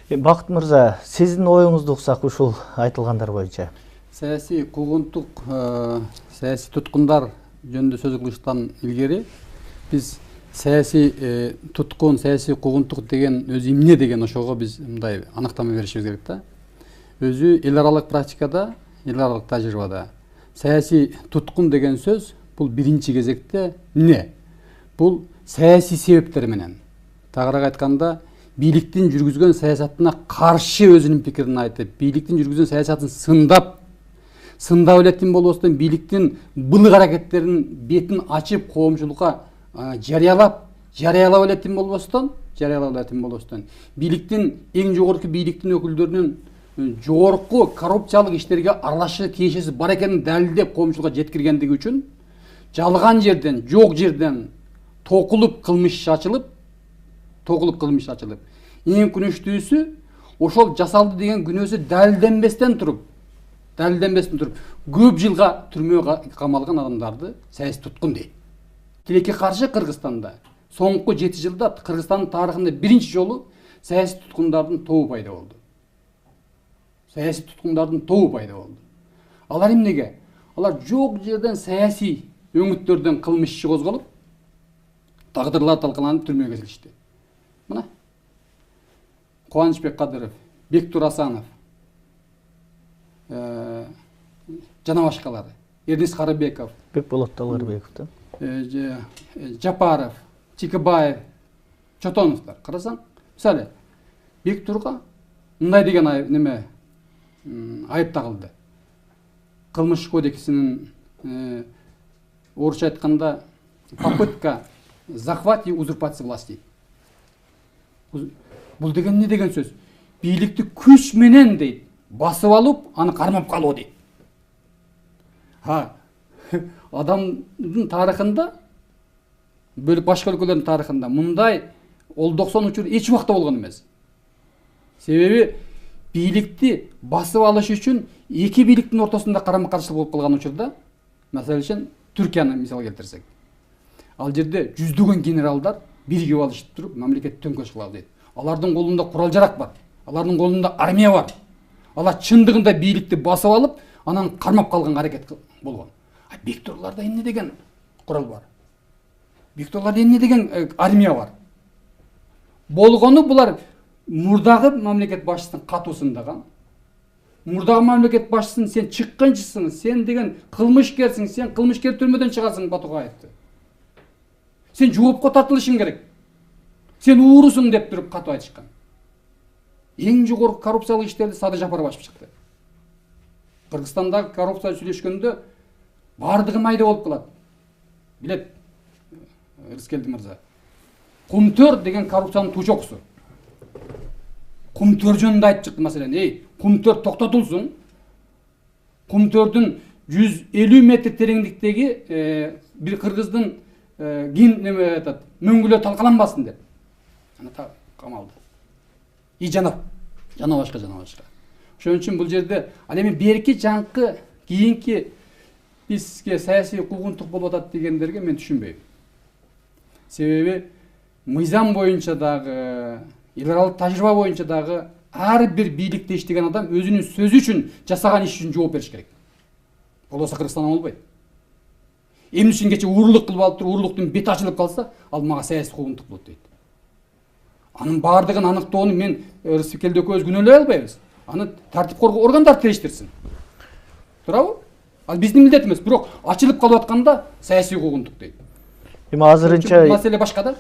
Бакыт мырза, сиздин оюңузду уксак ушул айтылгандар боюнча. Саясий куугунтук, саясий туткундар жөнүндө сөз кылыштан илгери биз саясий туткун, саясий куугунтук деген өзү эмне деген ошого биз мындай аныктама беришибиз керек да. Өзү эл аралык практикада, эл аралык тажрыйбада саясий туткун деген сөз бул биринчи кезекте эмне? Бул саясий себептер менен. Тагыраак айтканда, бийликтин жүргүзгөн саясатына каршы өзүнүн пикирин айтып, бийликтин жүргүзгөн саясатын сындап элетин болбостон, бийликтин былык аракеттеринин бетин ачып коомчулукка жарыялап элетин болбостон, бийликтин эң жогорку бийликтин өкүлдөрүнүн жогорку коррупциялык иштерге аралашы тиешеси бар экенин далилдеп коомчулукка жеткиргендиги үчүн жалган жерден, жок жерден токулуп кылмыш ачылып, эң күнөштүүсү ошол жасалды деген күнөөсү далилденбестен туруп көп жылга түрмөгө камалган адамдарды саясий туткун дейт. Тилекке каршы Кыргызстанда соңку 7 жылда Кыргызстандын тарыхында биринчи жолу саясий туткундардын тобу пайда болду. Алар эмнеге? Алар жок жерден саясий өңүттөрдөн кылмыш иши козголуп, тагдырлар талкаланып түрмөгө киришти. Мына Кубанычбек Кадыров, Бектур Асанов, жана башкалары, Эрнис Карыбеков, Бекболот Талгарбеков, Жапаров, Чикибаев, Чотоновдор. Карасаң, мисалы, Бектурга мындай деген айып тагылды. Кылмыш кодексинин орусча айтканда попытка захват и узурпация власти. Бул деген не деген сөз? Бийликти күч менен дейт, басып алып, аны кармап калуу дейт. Адамдын тарыхында, бөлүп башка өлкөлөрдүн тарыхында мындай олдоксон учур эч убакта болгон эмес. Себеби бийликти басып алыш үчүн эки бийликтин ортосунда карама-каршылык болуп калган учурда, маселен үчүн Түркияны мисал келтирсек, ал жерде жүздөгөн генералдар биригип алышып туруп, мамлекетти төңкөш кылабыз дейт. Алардын колунда курал-жарак бар, алардын колунда армия бар. Алар чындыгында бийликти басып алып, анан кармап калганга аракет болгон. Бектурларда эмне деген курал бар? Бектурларда эмне деген армия бар? Болгону булар мурдагы мамлекет башчысын катуусундаган. Мурдагы мамлекет башчысын сен чыккынчысың, сен деген кылмышкерсиң, сен кылмышкер түрмөдөн чыгасың Батугаевди. Сен жоопко тартылышың керек. Сен уурусуң деп туруп катуу айтышкан. Эң жогорку коррупциялык иштерди Садыр Жапаров ачып чыкты. Кыргызстандагы коррупция сүйлөшкөндө бардыгы майда болуп калат. Билет Рыскелди мырза. Кумтөр деген коррупциянын тучокусу. Кумтөр жөнүндө айтып чыкты маселен. Кумтөр токтотулсун. Кумтөрдүн 150 метр тереңдиктеги бир кыргыздын мөңгүлө талкаланбасын деп. Камалды. Жана башка. Ошон үчүн бул жерде ал эми берки жаңкы кийинки бизге саясий куугунтук болуп атат дегендерге мен түшүнбөйм. Себеби мыйзам боюнча дагы, эл аралык тажрыйба боюнча дагы ар бир бийликте иштеген адам өзүнүн сөзү үчүн, жасаган иши үчүн жооп бериш керек. Болбосо Кыргызстанда болбойт. Эмне үчүн кече уурулук кылып алып туруп, уурулуктун бети ачылып калса, ал мага саясий куугунтук болот дейт. Анын бардыгын аныктоону мен Рыскелди экөөбүз күнөөлөй албайбыз. Аны тартип коргоо органдар териштирсин. Туурабы? Ал биздин милдетибиз. Бирок ачылып калып атканда саясий куугунтук дейт. Эми азырынча маселе башка да.